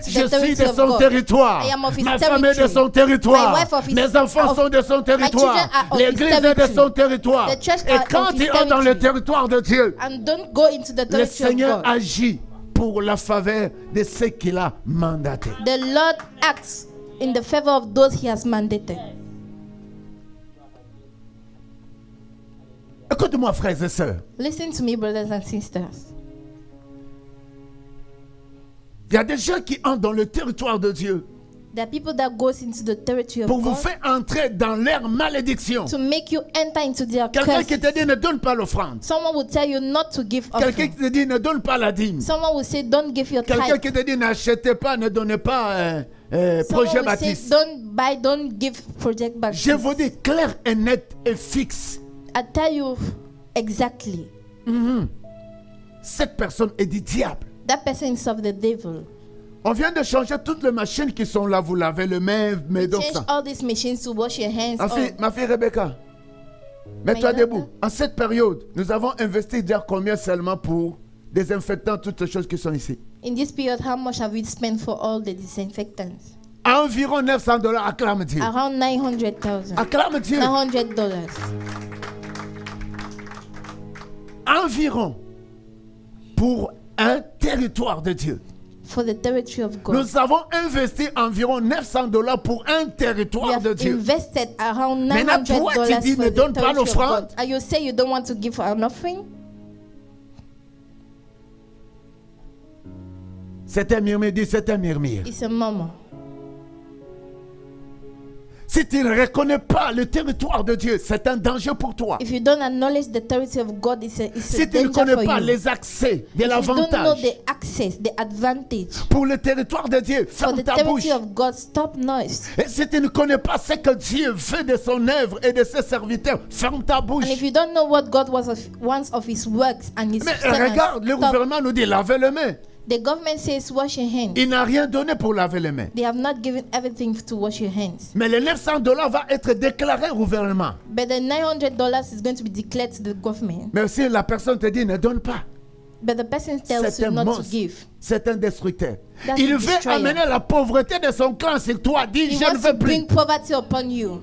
Je suis de son territoire. Ma femme est de son territoire. Mes enfants sont de son territoire. L'église est de son territoire. Et quand tu es dans le territoire de Dieu, le Seigneur agit pour la faveur de ceux qu'il a mandatés. The Lord acts in the favor of those he has mandated. Écoute-moi, frères et sœurs. Listen to me, brothers and sisters. Il y a des gens qui entrent dans le territoire de Dieu There are people that goes into the territory of pour vous God faire entrer dans leur malédiction. to make you enter into their Quelqu'un curse. qui te dit ne donne pas l'offrande. Someone will tell you not to give Quelqu'un offering. qui te dit ne donne pas la dîme. Someone will say don't give your Quelqu'un tithe. qui te dit n'achetez pas, ne donnez pas Someone projet will say baptiste. don't buy, don't give project back. Je vous dis clair et net et fixe. I tell you exactly. Cette personne est du diable. That person is of the devil. On vient de changer toutes les machines qui sont là. Vous lavez les mains, mais donc Change ça. all these machines to wash your hands. Ma fille Rebecca, mets-toi My debout. daughter. En cette période, nous avons investi déjà combien seulement pour désinfectant toutes les choses qui sont ici? In this period, how much have we spent for all the disinfectants? Environ $900. Acclame Dieu. Around $900,000. Acclame Dieu. $900. Environ pour un territoire de Dieu. For the territory of God. Nous avons investi environ $900 pour un We territoire have de Dieu. invested around Maintenant, toi, tu $900 dis, for ne the donne pas territory of l'offrande. God. And you say you don't want to give an offering? C'est un murmure, dis c'est un murmure. It's a murmur. Si tu ne reconnais pas le territoire de Dieu, c'est un danger pour toi. If you don't acknowledge the territory of God, it's a Si tu ne danger connais for pas you. les accès de If you don't know l'avantage the access, the advantage pour le territoire de Dieu, for ferme the ta bouche. territory of God, stop noise. Et si tu ne connais pas ce que Dieu fait de son œuvre et de ses serviteurs, ferme ta bouche. And if you don't know what God wants of his works and his Mais servants, regarde, le stop. gouvernement nous dit lavez les mains. The government says wash your hands. Il n'a rien donné pour laver les mains. They have not given everything to wash your hands. Mais les $900 va être déclaré au gouvernement. But the $900 is going to be declared to the government. Mais si la personne te dit ne donne pas, But the person tells c'est you un not to monstre, give. c'est un destructeur. That's Il a veut destroyer. amener la pauvreté de son clan sur toi. Dis, He je ne wants to veux plus. bring poverty upon you.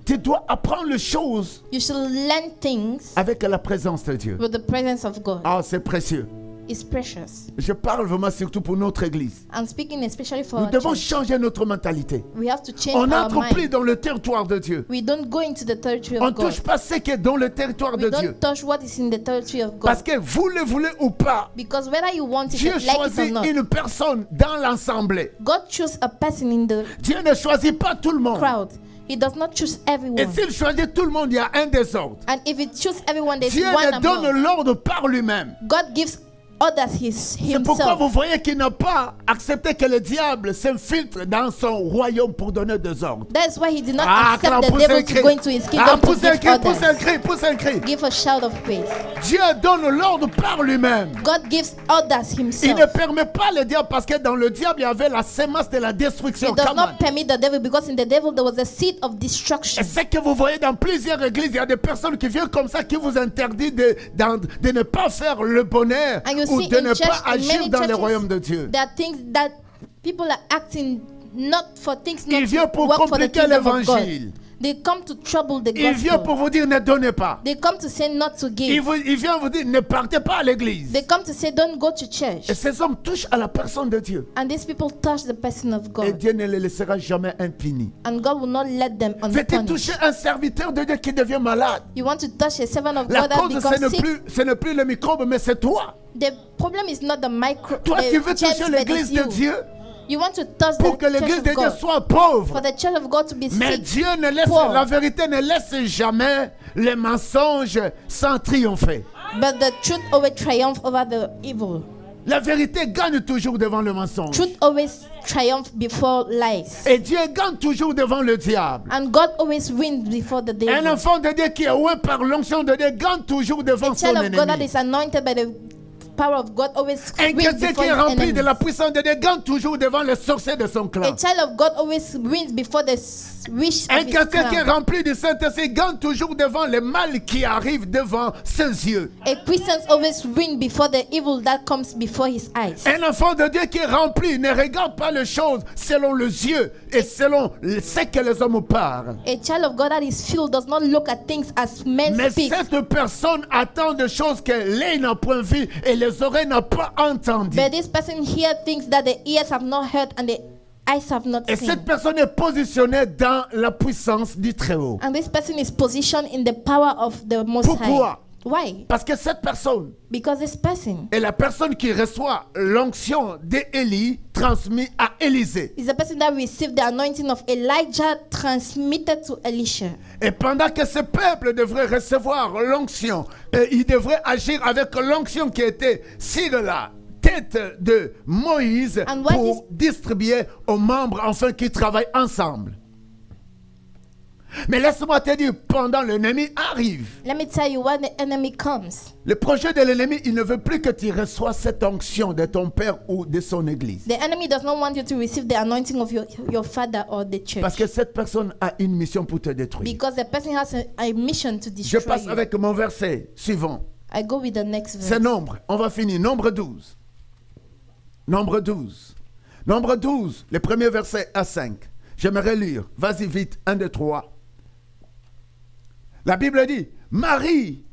Tu dois apprendre les choses You should learn things avec la présence de Dieu. with the presence of God. Ah, c'est précieux. It's precious. Je parle vraiment surtout pour notre église. I'm speaking especially for Nous our devons church. changer notre mentalité. We have to change On our n'entre plus mind. dans le territoire de Dieu. We don't go into the territory On of ne God. touche pas ce qui est dans le territoire We de Dieu. don't touch what is in the territory of God. Parce que vous le voulez ou pas, Because whether you want it, Dieu like it or choisit not, une personne dans l'assemblée. God chooses a person in the Dieu ne choisit pas tout le monde. crowd. He does not choose Et everyone. s'il choisit tout le monde, il y a un désordre. And if he chooses everyone, there's Dieu one ne donne among. l'ordre par lui-même. God gives others C'est pourquoi himself. vous voyez qu'il n'a pas accepté que le diable s'infiltre dans son royaume pour donner des ordres. That's why he did not Ah, accept the pousse un devil cri. to go into his Ah, kingdom to pousse un give cri, pousse un others. cri, pousse un cri. Give a shout of praise. Dieu donne l'ordre par lui-même. God gives others Il ne himself. permet pas le diable parce que dans le diable, il y avait la sémence de la He destruction. does Come not on. permit the devil because in the devil there was a seed of Et destruction. ce que vous voyez dans plusieurs églises, il y a des personnes qui viennent comme ça qui vous interdisent de ne pas faire le bonheur And you ou see de in ne church, pas in agir many dans le churches, royaume de Dieu. There are things that people are acting not for things not Il vient to pour work for the compliquer kingdom of God. l'évangile. They come to trouble the Il vient gospel. pour vous dire ne donnez pas. They come to say not to give. Il vient vous dire ne partez pas à l'église. They come to say don't go to church. Et ces hommes touchent à la personne de Dieu. And these people touch the person of Et God. Dieu ne les laissera jamais impunis. And God will not let them Veux-tu unpunished. toucher un serviteur de Dieu qui devient malade? You want to touch a servant of La God that cause, becomes sick. ce n'est plus le microbe, mais c'est toi. The problem is not the micro. Toi, the tu veux germs, toucher but l'église it's de you. Dieu You want to touch pour the que l'église church de of Dieu God. soit pauvre. For the church of God to be Mais sick. Dieu ne laisse, Paul. la vérité ne laisse jamais les mensonges sans triompher. But the truth always triumphs over the evil. La vérité gagne toujours devant le mensonge. Truth always triumphs before lies. Et Dieu gagne toujours devant le diable. And God always wins before the Un devil. enfant de Dieu qui est oué par l'onction de Dieu gagne toujours devant A son child of God that ennemi. is anointed by the power of God always un wins chrétien before qui est his rempli enemies. de la puissance de Dieu gagne toujours devant les sorciers de son clan. A child of God always wins before the wish Un of his chrétien qui est clan. rempli du Saint-Esprit gagne toujours devant le mal qui arrive devant ses yeux. A Christian always wins before the evil that comes before his eyes. Un enfant de Dieu qui est rempli ne regarde pas les choses selon les yeux et selon ce que les hommes parlent. A child of God that is filled does not look at things as men Mais speak. cette personne attend des choses que l'œil n'a point vues et les oreilles n'ont pas entendues. But this person hears things that the ears have not heard and the eyes have not Et seen. cette personne est positionnée dans la puissance du Très-Haut. And this person is positioned in the power of the Most Pourquoi? High. Why? Parce que cette personne Because this person est la personne qui reçoit l'onction d'Élie transmise à Élisée. is the person that received the anointing of Elijah transmitted to Elisha. Et pendant que ce peuple devrait recevoir l'onction, il devrait agir avec l'onction qui était sur la tête de Moïse And what pour distribuer aux membres afin qu'ils travaillent ensemble. Mais laisse-moi te dire, pendant l'ennemi arrive, Let me tell you, when the enemy comes, le projet de l'ennemi, il ne veut plus que tu reçois cette onction de ton père ou de son église. the enemy does not want you to receive the anointing of your father or the church. Parce que cette personne a une mission pour te détruire. Because the person has a mission to Je destroy passe you. avec mon verset suivant. I go with the next verse. C'est Nombre. On va finir. Nombre 12. Nombre 12. Nombre 12, le premier verset à 5. J'aimerais lire. Vas-y vite. 1, 2, 3. La Bible dit, Marie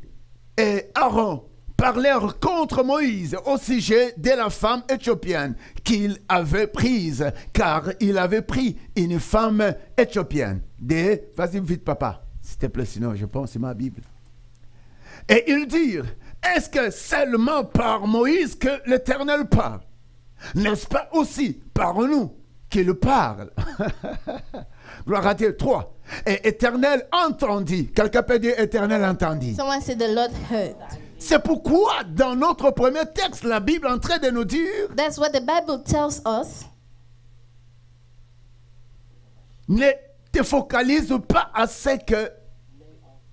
et Aaron parlèrent contre Moïse au sujet de la femme éthiopienne qu'il avait prise, car il avait pris une femme éthiopienne. Vas-y vite papa, s'il te plaît, sinon je pense c'est ma Bible. Et ils dirent, est-ce que seulement par Moïse que l'Éternel parle? N'est-ce pas aussi par nous qu'il parle? Gloire à Dieu. 3. Et Éternel entendit. Quelqu'un peut dire Éternel entendit. Someone said the Lord heard. C'est pourquoi dans notre premier texte, la Bible est en train de nous dire, That's what the Bible tells us. ne te focalise pas à ce que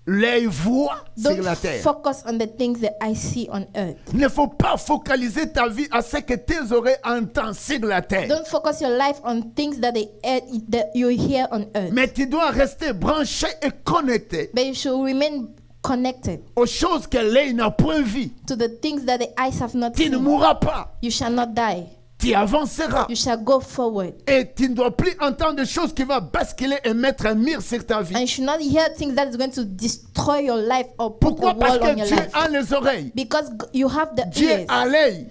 l'œil voit sur Don't la terre. focus on the things that I see on earth. Il ne faut pas focaliser ta vie à ce que tes oreilles entendent sur la terre. Don't focus your life on things that you hear on earth. Mais tu dois rester branché et connecté But you should remain connected aux choses que l'œil n'a point vues. to the things that the eyes have not Tu ne seen. mourras pas. You shall not die. Tu avanceras. You shall go forward. Et tu ne dois plus entendre des choses qui vont basculer et mettre un mur sur ta vie. And you should not hear things that is going to destroy your life or put Pourquoi? a Parce wall on que your Dieu life. a les oreilles. Because you have the Dieu ears. a l'œil.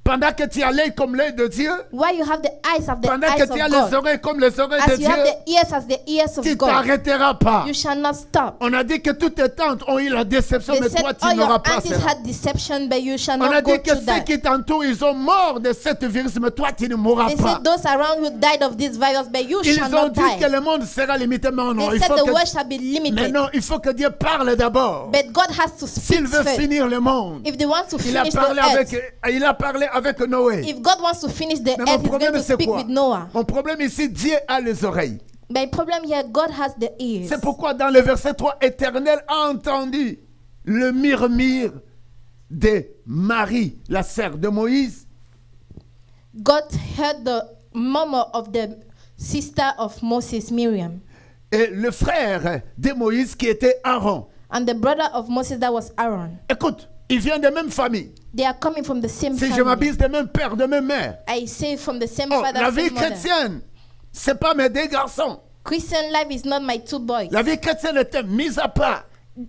Pendant que tu as l'œil comme l'œil de Dieu, Why you have the eyes of the pendant eyes que of tu as les God. oreilles comme les oreilles de As you have Dieu, the ears as the ears of tu God. t'arrêteras pas. You shall not stop. On a dit que toutes tes tantes ont eu la déception, They mais said toi tu all your n'auras pas aunties cela. had deception, but you shall On a not go dit que through ceux that. qui t'entourent, ils ont mort de cette virus, mais toi tu ne mourras They pas. said those around you died of this virus, but you Ils shall ont not dit die. que le monde sera limité, mais non, They il said faut the world que... shall be Mais limited. non, il faut que Dieu parle d'abord. But God has to speak S'il veut first. finir le monde, If they want to il a finish the parlé earth, avec Noé. if God wants to finish the Mais mon earth, he's problème going to c'est speak quoi? with Noah. Mon problème ici, Dieu a les oreilles. But the problem here, God has the ears. C'est pourquoi dans le verset 3, Éternel a entendu le murmure de Marie, la sœur de Moïse. God heard the murmur of the sister of Moses, Miriam, Et le frère de Moïse qui était Aaron. and the brother of Moses that was Aaron. Écoute, ils viennent de même famille. They are coming from the same Si je family. m'habille de même père, de même mère. I say from the same Oh, father, la vie same mother. chrétienne, c'est pas mes deux garçons. Christian life is not my two boys. La vie chrétienne était mise à part.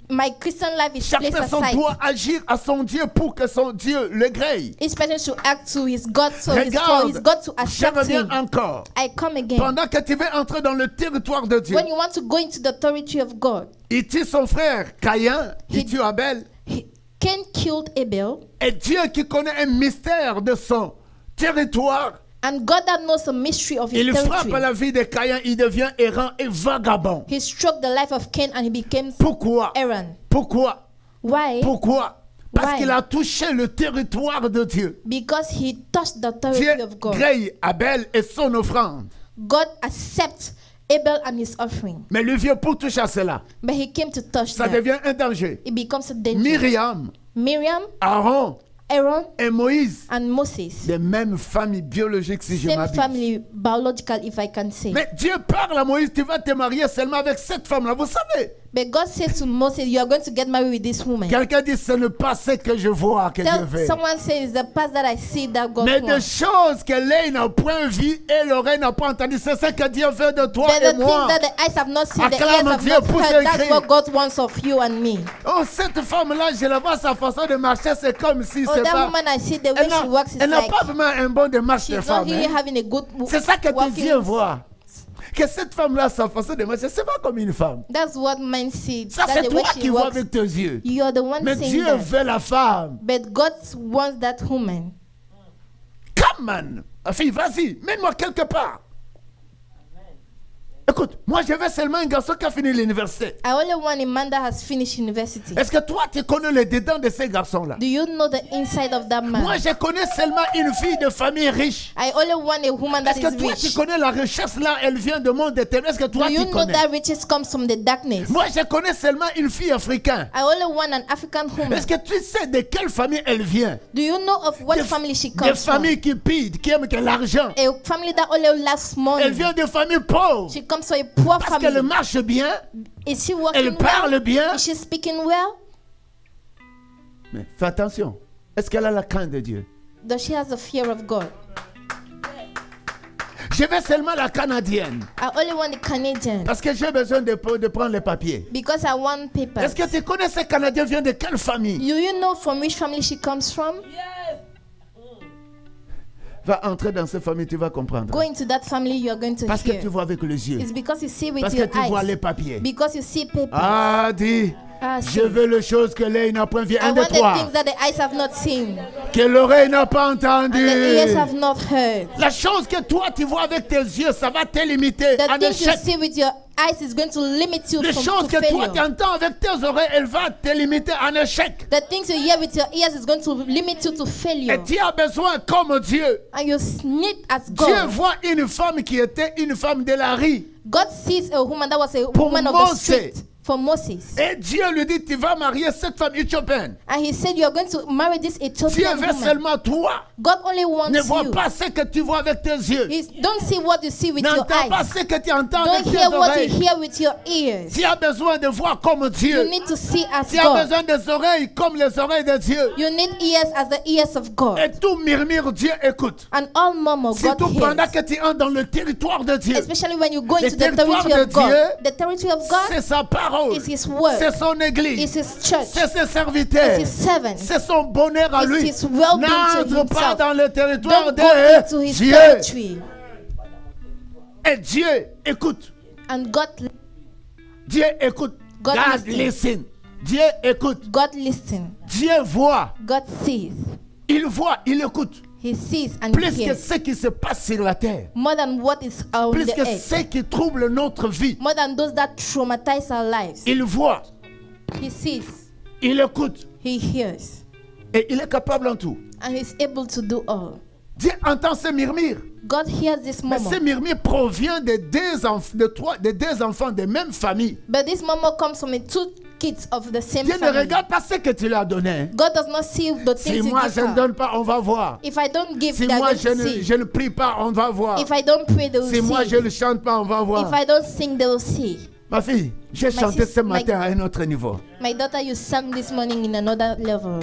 My Christian life is Chaque placed personne aside. doit agir à son Dieu pour que son Dieu le grille. Each person should act to his God, so his Regarde, God to je accept reviens him. encore. I come again. Pendant que tu veux entrer dans le territoire de Dieu, When you want to go into the authority of God, il tue son frère Caïn, il tue Abel. Cain killed Abel, Et Dieu qui connaît un mystère de son territoire, and God that knows the mystery of his il frappe territory, la vie de Caïn, il devient errant et vagabond. he struck the life of Cain and he became Pourquoi? Aaron. Pourquoi? Why? Pourquoi? Parce Why? qu'il a touché le territoire de Dieu. Because he touched the Dieu authority of God. grille Abel et son offrande. God accepts Abel and his offering, Mais lui vient pour toucher à cela. but he came to touch Ça that. devient un danger. It becomes a danger. Myriam, Miriam, Aaron, Aaron et Moïse, and Moses, des mêmes familles biologiques, si je same m'abuse. family, biological, if I can say. Mais Dieu parle à Moïse, tu vas te marier seulement avec cette femme-là, vous savez. But God says to Moses, you are going to get married with this woman. Quelqu'un dit, ce n'est pas ce que je vois que Dieu fait. Someone says, the past that I see that God Mais wants. des choses que l'œil n'a point vues et l'oreille n'a pas entendues, c'est ce que Dieu fait de toi But et the moi. things that the eyes have not seen, the Acclame ears have Dieu not pour heard, ce that's cri. what God wants of you and me. Oh, cette femme-là, je la vois, sa façon de marcher, c'est comme si Oh, c'est that pas... woman, I see the way she walks, is Elle n'a like pas vraiment un bon démarche de she's not femme. really Hein? having a good C'est ça que tu walking. viens voir. Que cette femme-là, sa façon de marcher, c'est pas comme une femme. That's what men see. Ça, That's c'est the way toi she qui vois walks. avec tes yeux. You're the one Mais saying Dieu that. veut la femme. But God wants that woman. Come on. Ma fille, vas-y, mène-moi quelque part. Écoute, moi je veux seulement un garçon qui a fini l'université. I only want a man that has finished university. Est-ce que toi tu connais les dedans de ces garçons-là? Do you know the inside of that man? Moi je connais seulement une fille de famille riche. I only want a woman that Est-ce que is toi tu rich. connais la richesse là, elle vient du monde éternel? Est-ce que toi Do tu you know connais? that riches comes from the darkness? Moi je connais seulement une fille africaine. I only want an African woman. Est-ce que tu sais de quelle famille elle vient? Do you know of what family she Des comes from? familles qui pillent, qui aiment que l'argent. A family that only loves money. Elle vient de familles pauvres. She comes from a poor Parce family. qu'elle marche bien, Is she working elle parle well? bien. Is she speaking well? Mais fais attention. Est-ce qu'elle a la crainte de Dieu? Does she has the fear of God? Je veux seulement la canadienne. I only want a Canadian. Parce que j'ai besoin de prendre les papiers. Because I want papers. Est-ce que tu connais ce Canadien vient de quelle famille? Do you know from which family she comes from? Va entrer dans cette famille, tu vas comprendre. Go into that family, you are going to Parce que hear. tu vois avec les yeux. It's because you see with Parce que your tu vois eyes. les papiers. Because you see papers. Ah, dis. Je veux les choses que l'œil n'a point vues. I Un, deux, want the trois. things that the eyes have not seen. Que l'oreille n'a pas entendu. And the ears have not heard. La chose que toi tu vois avec tes yeux, ça va te limiter The à things you l'échec. see with your eyes is going to limit you Les from choses to que toi tu failure. entends avec tes oreilles, elle va te limiter à un échec. The things you hear with your ears is going to limit you to Et failure. tu as besoin comme Dieu. And you need as Dieu God. voit une femme qui était une femme de la rue. God sees a woman that was a Pour woman of the Moses. street. For Moses. Et Dieu lui dit, tu vas marier cette femme éthiopienne. And he said, you are going to marry this Dieu Ethiopian veut woman. seulement toi. God only wants Ne vois you. pas ce que tu vois avec tes yeux. Don't see what you see with your N'entends pas eyes. ce que tu entends Don't avec tes hear what you oreilles. hear with your ears. Tu as besoin de voir comme You Dieu. need to see as Tu as God. besoin des oreilles comme les oreilles de Dieu. You need ears as the ears of God. Et tout murmure, Dieu écoute. And all murmur, God Surtout pendant hears. que tu entres dans le territoire de Dieu. Especially when you go Le into the territoire territory de of God. Dieu, The territory of God C'est sa parole. is His word. C'est son église. Is His church. C'est ses serviteurs. It's His servants. C'est son bonheur à It's lui. his well-being to N'entre pas himself. dans le territoire Don't go into de His Dieu. territory. Et Dieu écoute. And God écoute. God God listen. listen. Dieu écoute. God listens. Dieu voit. God sees. Il voit, il écoute. He sees and Plus que hears. ce qui se passe sur la terre. More than what is on Plus the que earth. ce qui trouble notre vie. More than those that traumatize our lives. Il voit. He sees. Il écoute. He hears. Et il est capable en tout. And He's able to do all. Dieu entend ces murmures. God hears this Mais murmur. ces murmures proviennent de deux enfants de même famille. But this murmur comes from two kids of the same Dieu ne family. regarde pas ce que tu lui as donné. God does not see the Si things you moi give je ne her. donne pas, on va voir. If I don't give, Si they're moi going to see. je ne prie pas, on va voir. If I don't pray, they will Si moi see. je ne chante pas, on va voir. If I don't sing, they will see. Ma fille, j'ai chanté ce matin à un autre niveau. My daughter, you sang this morning in another level.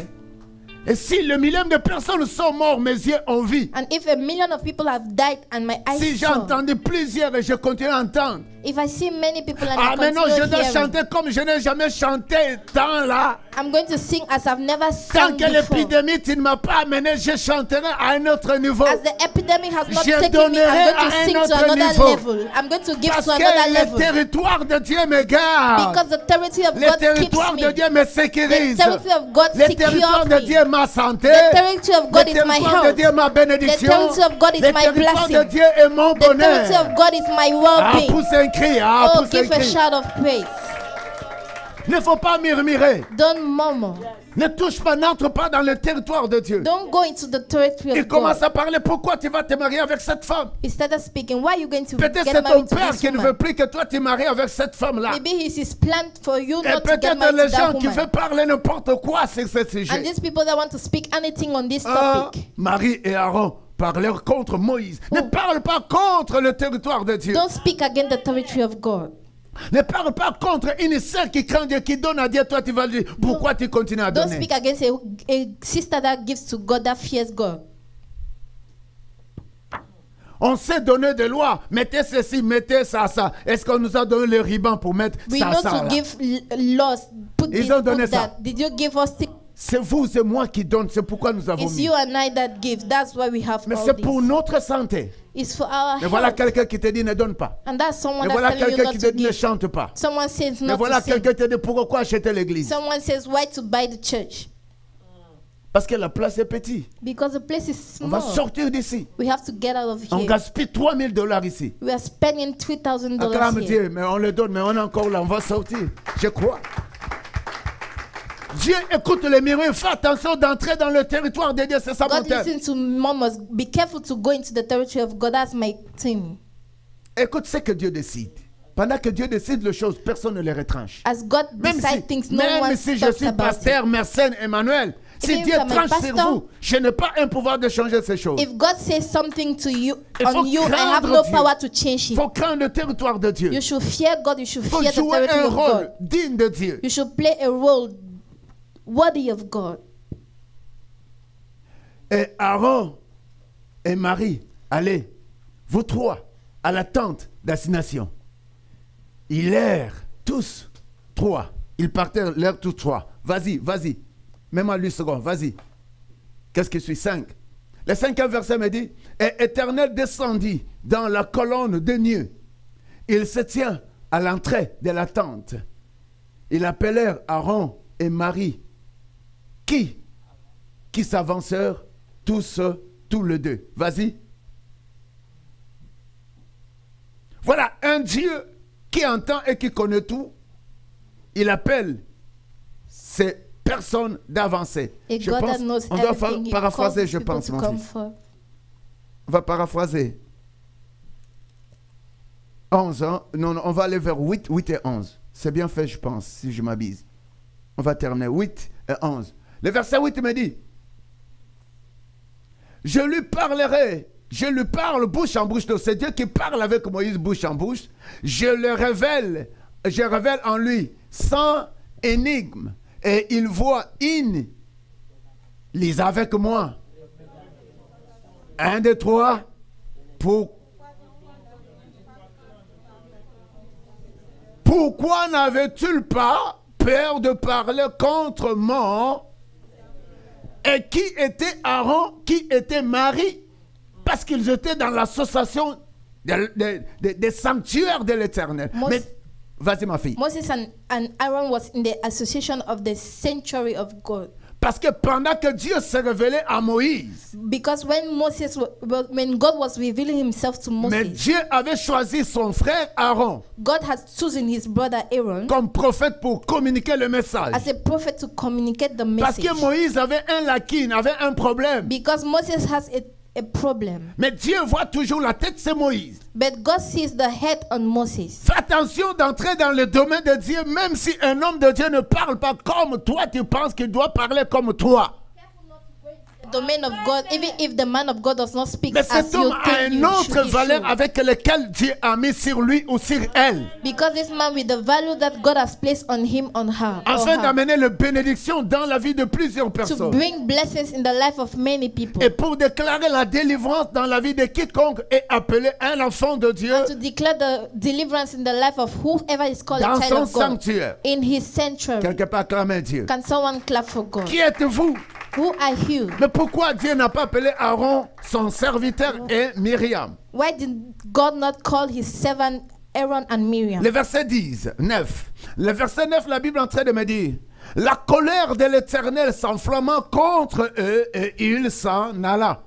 Et si le million de personnes sont mortes, mes yeux ont vu. And if a million of people have died and my eyes Si j'ai saw, entendu plusieurs et je continue à entendre. if I see many people and Ah, I mais non, je continue dois hearing, chanter comme je n'ai jamais chanté tant là. I'm going to sing as I've never Tant sung que before. l'épidémie, tu ne m'as pas amené, je chanterai à un autre niveau. As the epidemic has not Je taken me, donnerai I'm à going to un sing to autre another niveau. level. I'm going to give Parce to que another le level. territoire de Dieu me garde. Because the territory of Le God territoire keeps de me. Dieu me The sécurise. territory of God Le territoire secures de me. Dieu est ma santé. The territory of God Le is my territoire de health. Dieu est ma bénédiction. The territory of God is Le my territoire de blessing. Dieu est mon The territory bonheur. of God is my Ah, well-being. pousse un cri, ah, Oh, pousse un give a cri. shout of praise. Il ne faut pas murmurer. Don't murmur. Ne touche pas, n'entre pas dans le territoire de Dieu. Don't go into the territory of God. Il commence à parler. Pourquoi tu vas te marier avec cette femme? He started speaking. Why are you going to peut-être c'est ton père qui ne veut plus que toi te maries avec cette femme-là. Maybe it's his plan for you et not to get married to that woman. peut-être les gens qui veulent parler n'importe quoi sur ce sujet. And these people that want to speak anything on this topic. Marie et Aaron parlèrent contre Moïse. Ne parle pas contre le territoire de Dieu. Don't speak against the territory of God. Ne parle pas contre une sœur qui craint Dieu, qui donne à Dieu. Toi, tu vas dire pourquoi tu continues à donner. Don't speak against a sister that gives to God, that fears God. On sait donner des lois. Mettez ceci, mettez ça, ça. Est-ce qu'on nous a donné le ruban pour mettre ça, ça? We know to give laws. Put Ils ont donné ça. That. Did you give us? C'est vous, c'est moi qui donne. C'est pourquoi nous avons It's mis. You and I that give. That's why we have. Mais c'est pour notre santé. It's for our Mais voilà quelqu'un qui te dit ne donne pas. And that's someone Mais voilà quelqu'un qui te dit ne chante pas. Someone says not. Mais voilà quelqu'un qui te dit pourquoi acheter l'église. Someone says why to buy the church. Parce que la place est petite. Because the place is small. On va sortir d'ici. We have to get out of here. On gaspille $3,000 ici. We are spending $3,000 Acclame here. Dieu, mais on le donne, mais on est encore là, on va sortir. Je crois. Dieu écoute les murmures. Fais attention d'entrer dans le territoire de Dieu. C'est ça mon thème. God listens to murmurs. Be careful to go into the territory of God. That's my theme. Écoute ce que Dieu décide. Pendant que Dieu décide les choses, personne ne les retranche. As God decides things, no one même si je suis pasteur, Mersenne, Emmanuel, si Dieu tranche sur vous, je n'ai pas un pouvoir de changer ces choses. If God says something to you, on you, I have no power to change it. Il faut craindre le territoire de Dieu. You should fear God. You should fear the jouer territory un of rôle God. digne de Dieu. You should play a role worthy of God. Et Aaron et Marie, allez, vous trois, à la tente d'assignation. Ils errent tous trois. Ils partaient l'air tous trois. Vas-y, vas-y. Même à lui second, vas-y. Qu'est-ce que je suis? 5. Le 5e verset me dit, et Éternel descendit dans la colonne de nuée. Il se tient à l'entrée de la tente. Ils appelèrent Aaron et Marie. Qui s'avancèrent tous les deux. Vas-y. Voilà un Dieu qui entend et qui connaît tout. Il appelle ces personnes d'avancer. Je pense, on doit paraphraser, je pense, mon fils. On va paraphraser. 11, hein? Non, on va aller vers 8 et 11. C'est bien fait, je pense, si je m'abuse. On va terminer 8 et 11. Le verset 8 me dit, je lui parle bouche en bouche. C'est Dieu qui parle avec Moïse bouche en bouche. Je révèle en lui sans énigme. Et il voit lise avec moi. 1, 2, 3. Pourquoi n'avait-il pas peur de parler contre moi? Et qui était Aaron, qui était Marie? Parce qu'ils étaient dans l'association des sanctuaires de l'Éternel. Mais vas-y ma fille. Moses and Aaron was in the association of the sanctuary of God. Parce que pendant que Dieu s'est révélé à Moïse, because when God was revealing himself to Moses, mais Dieu avait choisi son frère Aaron, God has chosen his brother Aaron, comme prophète pour communiquer le message. As a prophet to communicate the message. Parce que Moïse avait un lacune, avait un problème. Because Moses has a problem. Mais Dieu voit toujours la tête, c'est Moïse. But God sees the head on Moses. Fais attention d'entrer dans le domaine de Dieu, même si un homme de Dieu ne parle pas comme toi, tu penses qu'il doit parler comme toi. Domain of God, even if the man of God does not speak mais cet homme a une autre valeur avec laquelle Dieu a mis sur lui ou sur elle. Because this man with the value that God has placed on him, on her. Afin d'amener la bénédiction dans la vie de plusieurs personnes. To bring blessings in the life of many people. Et pour déclarer la délivrance dans la vie de quiconque est appelé un enfant de Dieu. And to declare the deliverance in the life of whoever is called a child of God. Sanctuaire. In his sanctuary. Quelque part acclamer Dieu. Can someone clap for God? Qui êtes-vous? Who are you? Mais pourquoi Dieu n'a pas appelé Aaron son serviteur et Myriam? Why did God not call his servant Aaron and Miriam? Le verset 9. Le verset 9, la Bible est en train de me dire, la colère de l'Éternel s'enflamma contre eux et il s'en alla.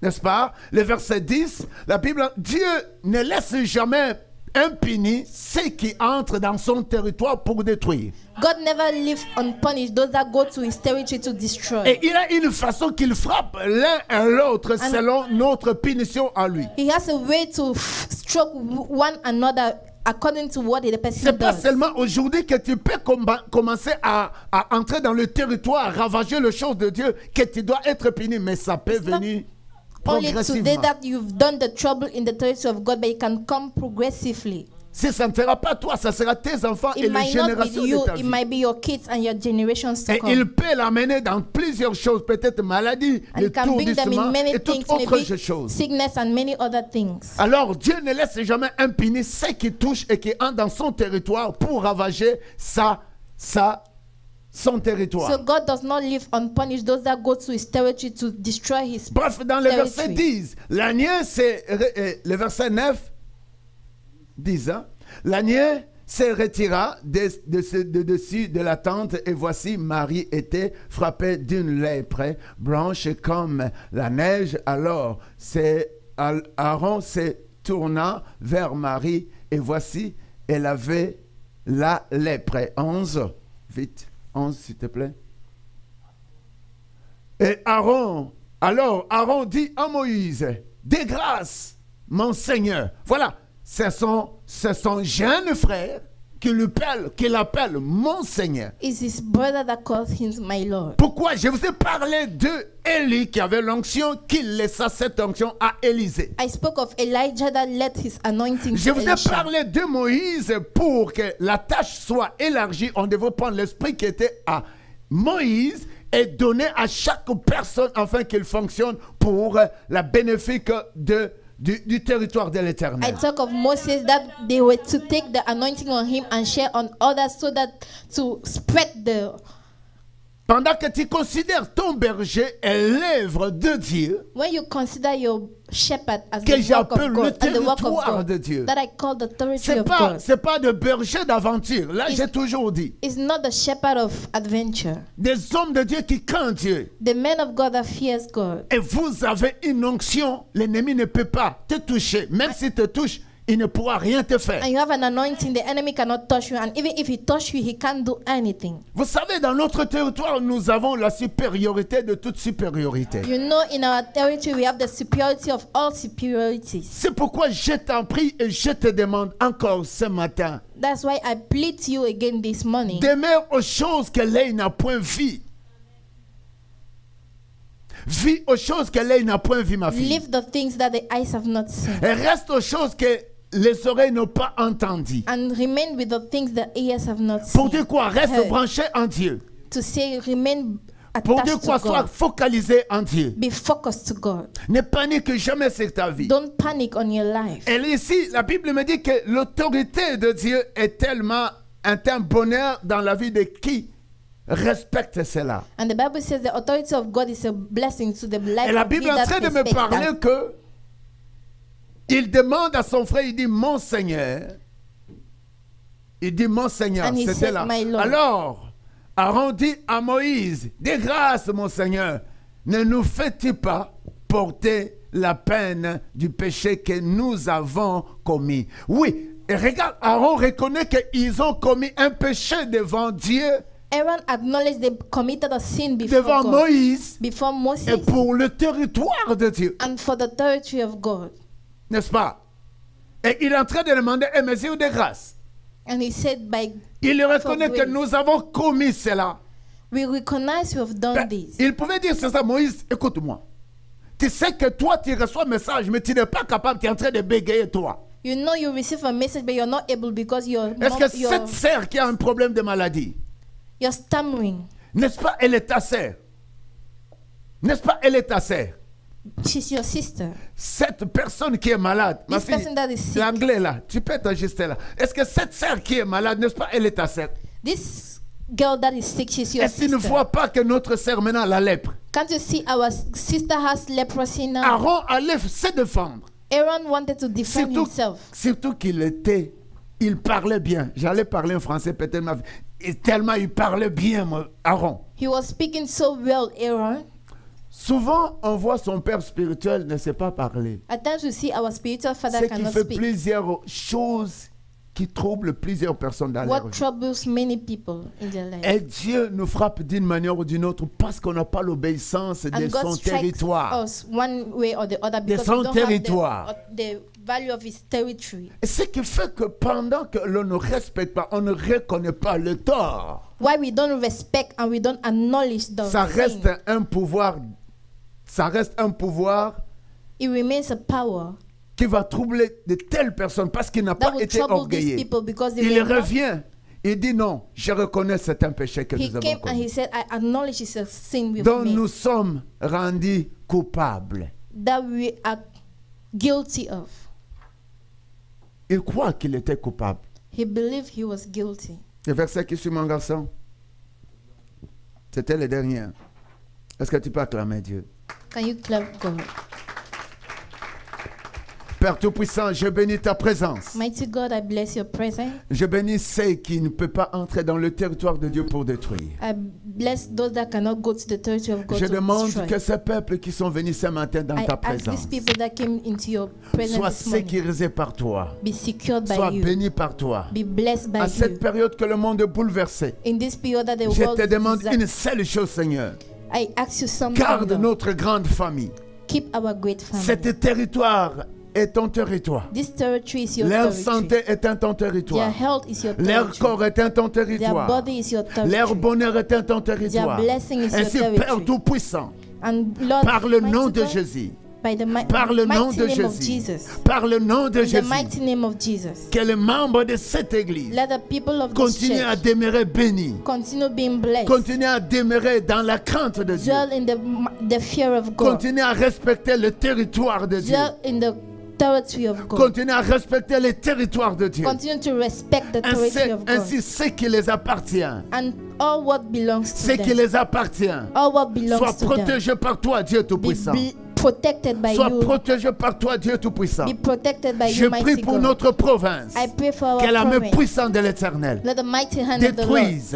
N'est-ce pas? Le verset 10, la Bible, Dieu ne laisse jamais impuni ceux qui entrent dans son territoire pour détruire. God never leaves unpunished those that go to his territory to destroy. Et il a une façon qu'il frappe l'un et l'autre selon notre punition à lui. He has a way to stroke one another according to what the person does. C'est pas seulement aujourd'hui que tu peux commencer à entrer dans le territoire, à ravager les choses de Dieu, que tu dois être puni, mais ça peut venir only today that you've done the trouble in the territory of God, but it can come progressively. Si ça ne sera pas toi, ça sera tes enfants et les générations de ta vie. It might be your kids and your generations to come. Et il peut l'amener dans plusieurs choses, peut-être maladie, l'étourdissement et toutes autres choses. Sickness and many other things. Alors Dieu ne laisse jamais impuni ceux qui touchent et qui entrent dans son territoire pour ravager son territoire. So God does not leave unpunished those that go to his territory to destroy his Bref, dans le verset 10, l'agneau, c'est le verset 9, 10 ans. L'agneau se retira de dessus de la tente et voici Marie était frappée d'une lèpre blanche comme la neige. Alors Aaron se tourna vers Marie et voici elle avait la lèpre. 11, vite, 11 s'il te plaît. Et Aaron dit à Moïse, de grâce, mon Seigneur. Voilà. C'est son jeune frère qui l'appelle mon Seigneur. It's his brother that calls him my Lord. Pourquoi? Je vous ai parlé de Élie qui avait l'onction, qui laissa cette onction à Élisée. I spoke of Elijah that let his anointing Je vous ai parlé de Moïse pour que la tâche soit élargie. On devait prendre l'esprit qui était à Moïse et donner à chaque personne afin qu'il fonctionne pour la bénéfique du territoire de l'Éternel. I talk of Moses that they were to take the anointing on him and share on others so that to spread the... Pendant que tu considères ton berger et l'œuvre de Dieu, when you consider your shepherd as the work of God, and the work of God, de Dieu, that I call the territory of God. C'est pas de berger d'aventure. Là, j'ai toujours dit. It's not the shepherd of adventure. Des hommes de Dieu qui craignent Dieu. The men of God that fears God. Et vous avez une onction, l'ennemi ne peut pas te toucher. Même s'il te touche, il ne pourra rien te faire. And you have an anointing, the enemy cannot touch you, and even if he touch you, he can't do anything. Vous savez, dans notre territoire, nous avons la supériorité de toute supériorité. You know, in our territory, we have the superiority of all superiorities. C'est pourquoi je t'en prie et je te demande encore ce matin. That's why I plead to you again this morning. Demeure aux choses que l'œil n'a point vues. Vis aux choses que l'œil n'a point vues, ma fille. Live the things that the eyes have not seen. Et reste aux choses que les oreilles n'ont pas entendues. And remain with the things the ears have not seen. Pour dire quoi? Reste branché en Dieu. To say remain attached pour dire quoi? Sois focalisé en Dieu. Be focused to God. Ne panique jamais sur ta vie. Don't panic on your life. Et ici, la Bible me dit que l'autorité de Dieu est tellement un bonheur dans la vie de qui respecte cela. And the Bible says the authority of God is a blessing to the life. Et la Bible est en train de me parler que il demande à son frère, il dit mon Seigneur. Il dit mon Seigneur, c'était là. Alors, Aaron dit à Moïse, de grâce mon Seigneur, ne nous fais-tu pas porter la peine du péché que nous avons commis. Oui, et regarde, Aaron reconnaît qu'ils ont commis un péché devant Dieu. Aaron acknowledged they committed a sin before devant God, Moïse, before Moses, et pour le territoire de Dieu. And for the territory of God. N'est-ce pas? Et il est en train de demander une mesure de grâce. And he said by il reconnaît que nous avons commis cela. We recognize we have done this. Il pouvait dire c'est ça, Moïse, écoute-moi. Tu sais que toi tu reçois un message, mais tu n'es pas capable, tu es en train de bégayer toi. You know you receive a message, but you're not able because you're. Est-ce que cette sœur qui a un problème de maladie? You're stammering. N'est-ce pas, elle est ta sœur? N'est-ce pas, elle est ta sœur? She's your sister. Cette personne qui est malade, ma fille, l'anglais là, tu peux t'ajuster là. Est-ce que cette sœur qui est malade, n'est-ce pas, elle est ta sœur? This girl that is sick, she's your sister. Est-ce que tu ne vois pas que notre sœur maintenant a la lèpre? Can't you see our sister has leprosy now? Aaron allait se défendre. Aaron wanted to defend himself. Surtout il parlait bien. J'allais parler en français peut-être, tellement il parlait bien, Aaron. He was speaking so well, Aaron. Souvent, on voit son père spirituel ne sait pas parler. At times we see our spiritual father C'est qu'il cannot fait speak. plusieurs choses qui troublent plusieurs personnes dans leur What vie. troubles many people in their life. Et Dieu nous frappe d'une manière ou d'une autre parce qu'on n'a pas l'obéissance de And God son strikes territoire. us one way or the other De because son we don't territoire. have the value of his territory. Et ce qui fait que pendant que l'on ne respecte pas, on ne reconnaît pas le tort. Why we don't respect and we don't acknowledge the Ça reste sin. un pouvoir. Ça reste un pouvoir It remains a power qui va troubler de telles personnes parce qu'il n'a that pas will été trouble these orgueilleux. people because they Il were not. revient. Il dit non, je reconnais c'est un péché que He nous avons came and he commis, said, I acknowledge it's a sin we've dont made, nous sommes rendus coupables. that we are guilty of. Il croit qu'il était coupable. He believed he was guilty. Le verset qui suit, mon garçon, c'était le dernier. Est-ce que tu peux acclamer Dieu? Can you clap God? Père Tout-Puissant, je bénis ta présence. Mighty God, I bless your presence. Je bénis ceux qui ne peuvent pas entrer dans le territoire de Dieu pour détruire. I bless those that cannot go to the territory of God Je to demande destroy. que ces peuples qui sont venus ce matin dans I ta ask présence these people that came into your presence soient this morning, sécurisés par toi, be secured by soient you, bénis par toi. be blessed by À cette you. période que le monde est bouleversé, In this period that the je world te demande is, une seule chose, Seigneur. I ask you something. Garde Lord. notre grande famille. Keep our great family. Cet territoire est ton territoire. This territory is your Leur territory. santé est un ton Their territoire. health is your Leur territory. corps est un ton Their territoire. body is your Leur territory. bonheur est un ton territoire. Their blessing is Ainsi, your Père territory. Tout-Puissant, And Lord, par le mighty nom de God, Jésus, by the par le nom mighty de name of Jésus, Jesus, par le nom de in the Jésus, mighty name of Jesus, que les membres de cette église let the people of this continuent à church demeurer bénis, continue being blessed, continuent à demeurer dans la crainte de Dieu, dwell in the fear of God, continuent à respecter le territoire de Dieu, dwell in the territory of God, continuent à respecter le territoire de Dieu. continue to respect the territory of God, Ainsi, ce qui les appartient, and all what belongs ce to qui them, les appartient, all what belongs soit to them, protégé par toi, Dieu be Tout-Puissant. protected by Soit you, protégé par toi, Dieu Tout-Puissant. be protected by Je you, prie mighty pour God. notre province. I pray for our Que la main province. puissante de l'Éternel Let the mighty hand of the Lord détruise,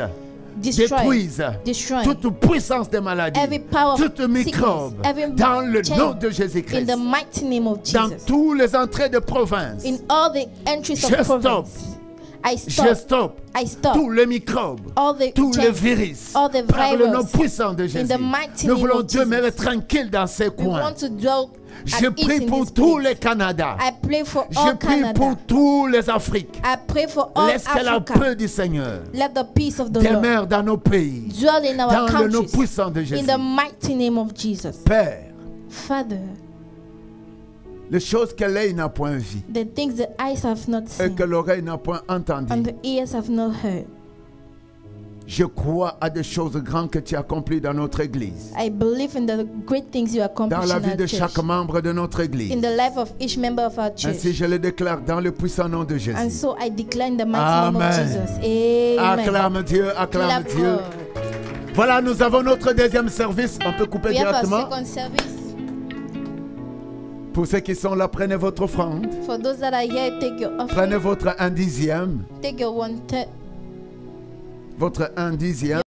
destroy, détruise destroy toute puissance des maladies, every power of toute microbe, sickness, every dans le chain, nom de in Jésus-Christ. the mighty name of Dans Jesus. tous les entrées de province, In all the entries Je of stoppe. province, I je stop. stoppe I stop tous les microbes, all the tous les germs, virus, all the par le nom virus. puissant de In Jésus. the mighty Nous name voulons of Jesus. demeurer tranquilles dans ces We coins. want to dwell Je at prie ease in pour this tous place. les Canada. I pray for Je all prie Canada. pour tous les Afriques. I pray for all Laisse que la Africa. paix du Seigneur Let the peace of the Lord demeure dans nos pays, dwell in our dans le nom countries. puissant de Jésus. In the mighty name of Jesus. Père, Father, les choses que l'œil n'a point vues the things the eyes have not et seen que l'oreille n'a point entendues, and the ears have not heard, je crois à des choses grandes que tu as accomplies dans notre Église, I believe in the great things you accomplish dans la in vie our de church, chaque membre de notre Église. in the life of each member of our church. Ainsi, je le déclare dans le puissant nom de And Jésus. so I declare in the mighty name of Amen. Jesus. Amen. Acclame Dieu, acclame Clap Dieu. God. Voilà, nous avons notre deuxième service. On peut couper We have our directement. second service. Pour ceux qui sont là, prenez votre offrande. For those that are here, take your Prenez offering, votre 1/10. take your 1/10. Votre 1/10.